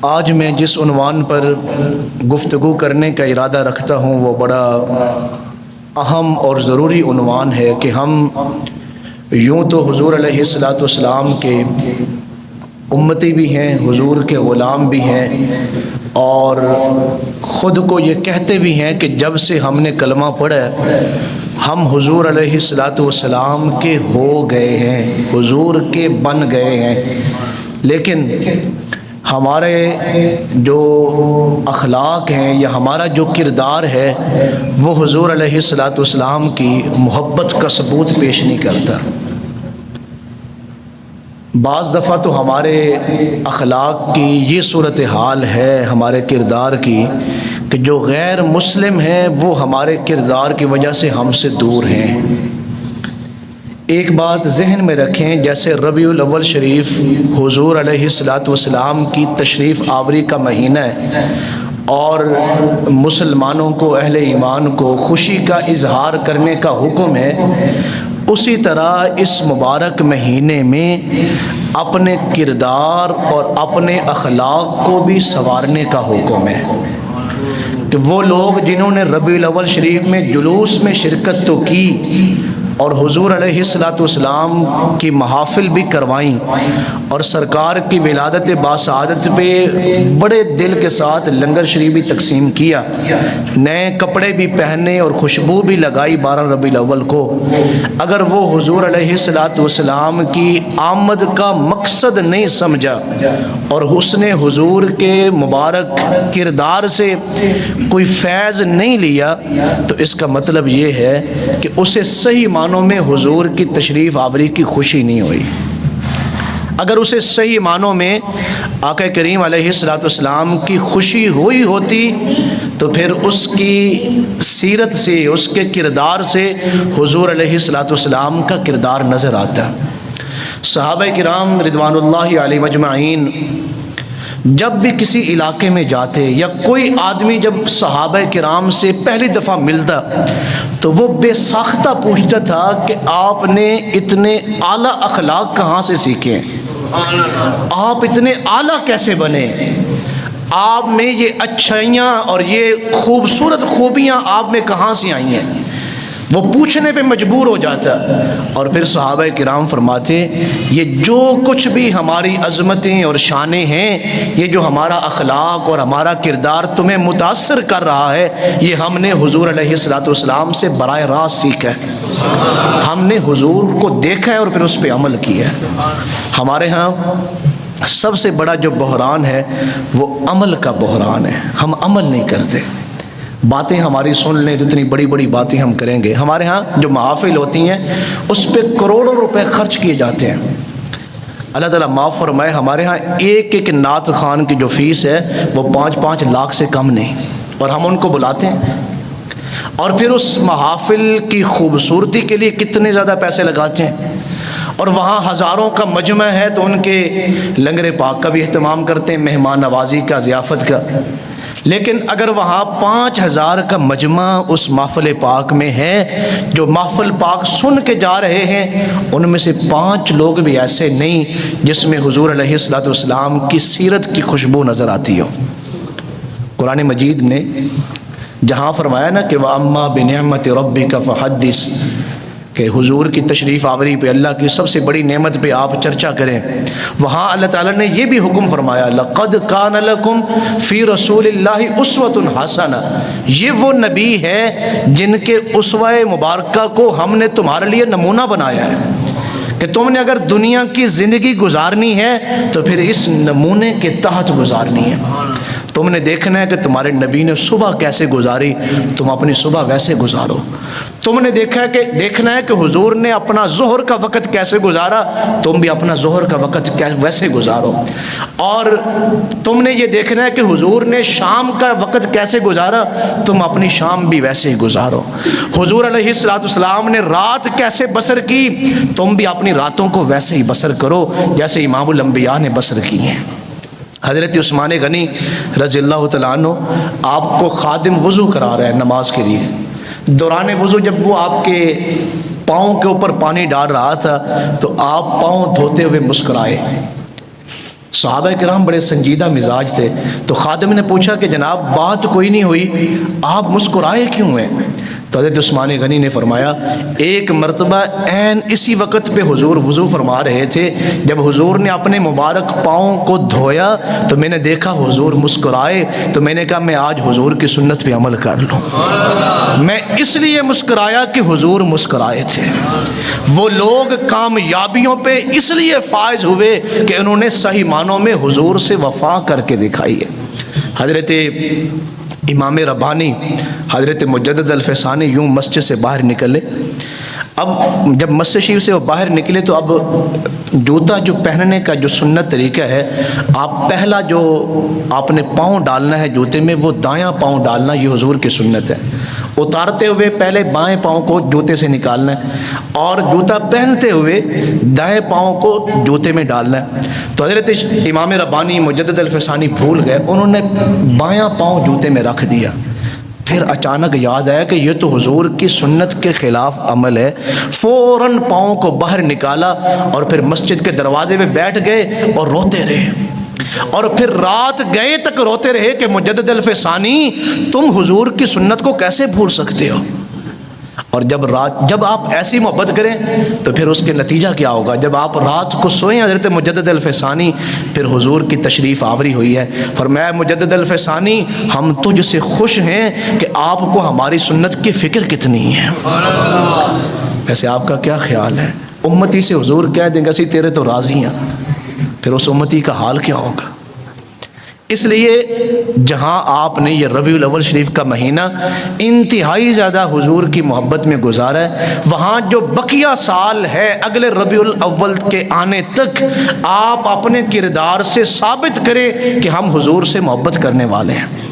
आज मैं जिस उन्वान पर गुफ्तगू करने का इरादा रखता हूँ वो बड़ा अहम और ज़रूरी उन्वान है कि हम यूँ तो हुज़ूर अलैहिस्सलाम के उम्मती भी हैं, हुज़ूर के ग़ुलाम भी हैं और ख़ुद को ये कहते भी हैं कि जब से हमने कलमा पढ़ा हम हुज़ूर अलैहिस्सलाम के हो गए हैं, हुज़ूर के बन गए हैं। लेकिन हमारे जो अखलाक हैं या हमारा जो किरदार है वो हुज़ूर अलैहिस्सलाम की मोहब्बत का सबूत पेश नहीं करता। बाज़ दफ़ा तो हमारे अखलाक की ये सूरत हाल है हमारे किरदार की कि जो गैर मुस्लिम हैं वो हमारे किरदार की वजह से हमसे दूर हैं। एक बात जहन में रखें, जैसे रबीउल अव्वल शरीफ हुज़ूर अलैहिस्सलाम की तशरीफ़ आवरी का महीना है और मुसलमानों को, अहले ईमान को खुशी का इजहार करने का हुक्म है, उसी तरह इस मुबारक महीने में अपने किरदार और अपने अखलाक को भी संवारने का हुक्म है कि वो लोग जिन्होंने रबीउल अव्वल शरीफ में जुलूस में शिरकत तो की और हुज़ूर अलैहिस्सलाम की महाफ़िल भी करवाईं और सरकार की विलादत बासआदत पे बड़े दिल के साथ लंगर शरीफ भी तकसीम किया, नए कपड़े भी पहने और खुशबू भी लगाई 12 रबीउल अव्वल को। अगर वो हुज़ूर अलैहिस्सलाम की आमद का मकसद नहीं समझा और उसने हुज़ूर के मुबारक किरदार से कोई फैज़ नहीं लिया तो इसका मतलब ये है कि उसे सही मानों में हुजूर की तशरीफ़ आवरी की खुशी नहीं हुई। अगर उसे सही मानों में आका करीम अलैहिस्सलाम की खुशी हुई होती तो फिर उसकी सीरत से, उसके किरदार से हुजूर अलैहिस्सलाम का किरदार नज़र आता। सहाबा किराम रिदवानुल्लाहि अलैहिम अजमाइन जब भी किसी इलाके में जाते या कोई आदमी जब सहाबा किराम से पहली दफ़ा मिलता तो वो बेसाख्ता पूछता था कि आपने इतने आला अखलाक कहाँ से सीखे, आप इतने आला कैसे बने, आप में ये अच्छाइयाँ और ये खूबसूरत खूबियाँ आप में कहाँ से आई हैं। वो पूछने पे मजबूर हो जाता और फिर सहाबा किराम फरमाते ये जो कुछ भी हमारी अज़मतें और शानें हैं, ये जो हमारा अखलाक और हमारा किरदार तुम्हें मुतासर कर रहा है, ये हमने हुज़ूर अलैहिस्सलाम से बराह रास्त सीखा है। हमने हुज़ूर को देखा है और फिर उस पर अमल किया है। हमारे यहाँ सबसे बड़ा जो बहरान है वो अमल का बहरान है। हम अमल नहीं करते, बातें हमारी सुन लें तो इतनी बड़ी बड़ी बातें हम करेंगे। हमारे यहाँ जो महफ़िल होती हैं उस पर करोड़ों रुपए खर्च किए जाते हैं। अल्लाह ताला माफ़ फरमाए, हमारे यहाँ एक एक नात खान की जो फ़ीस है वो 5-5 लाख से कम नहीं, और हम उनको बुलाते हैं और फिर उस महफ़िल की खूबसूरती के लिए कितने ज़्यादा पैसे लगाते हैं। और वहाँ हज़ारों का मजमा है तो उनके लंगर पाक का भी अहतमाम करते हैं, मेहमान नवाजी का, ज़ियाफ़त का। लेकिन अगर वहाँ 5000 का मजमा उस महफ़िल पाक में है, जो महफ़िल पाक सुन के जा रहे हैं, उनमें से 5 लोग भी ऐसे नहीं जिसमें हुज़ूर अलैहिस्सलाम की सीरत की खुशबू नज़र आती हो। कुरान मजीद ने जहाँ फरमाया ना कि व अम्मा बिनिअमति रब्बिका फहद्दिस, कि हुजूर की तशरीफ़ आवरी पे, अल्लाह की सबसे बड़ी नेमत पे आप चर्चा करें, वहाँ अल्लाह ताला ने ये भी हुक्म फरमाया लक़द कान लकुम फ़ी रसूलिल्लाहि उस्वतुन हसना। ये वो नबी है जिनके उस्वा मुबारका को हमने तुम्हारे लिए नमूना बनाया है कि तुमने अगर दुनिया की ज़िंदगी गुजारनी है तो फिर इस नमूने के तहत गुजारनी है। तुमने देखना है कि तुम्हारे नबी ने सुबह कैसे गुजारी, तुम अपनी सुबह वैसे गुजारो। तुमने देखना है कि हुजूर ने अपना ज़ोहर का वक़्त कैसे गुजारा, तुम भी अपना ज़ोहर का वक़्त वैसे गुजारो। और तुमने ये देखना है कि हुजूर ने शाम का वक़्त कैसे गुजारा, तुम अपनी शाम भी वैसे ही गुजारो। हुजूर अलैहिस्सलाम ने रात कैसे बसर की, तुम भी अपनी रातों को वैसे ही बसर करो जैसे इमामुल अंबिया ने बसर की हैं। हज़रत उस्मान गनी रज़ियल्लाहु तआला अन्हु आपको खादिम वज़ू करा रहा है नमाज के लिए। दौरान वज़ू जब वो आपके पाँव के ऊपर पानी डाल रहा था तो आप पाँव धोते हुए मुस्कुराए। सहाबा किराम बड़े संजीदा मिजाज थे। तो खादिम ने पूछा कि जनाब बात कोई नहीं हुई, आप मुस्कुराए क्यों हैं? तो हज़रत उस्मान गनी ने फरमाया, एक मरतबा ऐन इसी वक्त पे हुजूर वज़ू फरमा रहे थे, जब हुजूर ने अपने मुबारक पाँव को धोया तो मैंने देखा हुजूर मुस्कुराए, तो मैंने कहा मैं आज हुजूर की सुन्नत पे अमल कर लूँ। मैं इसलिए मुस्कुराया कि हुजूर मुस्कुराए थे। वो लोग कामयाबियों पे इसलिए फायज हुए कि उन्होंने सही मानों में हुजूर से वफा करके दिखाई है। हज़रत इमाम रब्बानी हज़रत मुजद्दिद अल-फ़सानी यूँ मस्जिद से बाहर निकले। अब जब मस्जिद शरीफ से वो बाहर निकले तो अब जूता जो पहनने का जो सुन्नत तरीका है, आप पहला जो आपने पाँव डालना है जूते में वो दायां पाँव डालना, ये हुजूर की सुन्नत है। उतारते हुए पहले बाएं पाँव को जूते से निकालना है और जूता पहनते हुए दाएं पाँव को जूते में डालना है। तो हज़रत इमाम रब्बानी मुजद्दिद अल-फ़सानी भूल गए, उन्होंने बायां पाँव जूते में रख दिया। फिर अचानक याद आया कि ये तो हुजूर की सुन्नत के ख़िलाफ़ अमल है। फ़ौरन पाँव को बाहर निकाला और फिर मस्जिद के दरवाजे पे बैठ गए और रोते रहे। और फिर रात गए तक रोते रहे कि मुजद्दिद अल-फ़सानी तुम हुजूर की सुन्नत को कैसे भूल सकते हो। और जब आप ऐसी मोहब्बत करें तो फिर उसके नतीजा क्या होगा। जब आप रात को सोएं, हज़रत मुजद्दिद अल-फ़सानी फिर हुजूर की तशरीफ़ आवरी हुई है, फरमाया मुजद्दिद अल-फ़सानी हम तुझसे खुश हैं कि आपको हमारी सुन्नत की फ़िक्र कितनी है। वैसे आपका क्या ख्याल है, उम्मती से हुजूर कह देंगे असी तेरे तो राज़ी हैं, फिर उस उम्मती का हाल क्या होगा। इसलिए जहाँ आपने ये रबीउल अव्वल शरीफ का महीना इंतहाई ज़्यादा हुजूर की मोहब्बत में गुजारा है, वहाँ जो बकिया साल है अगले रबीउल अव्वल के आने तक आप अपने किरदार से साबित करें कि हम हुजूर से मोहब्बत करने वाले हैं।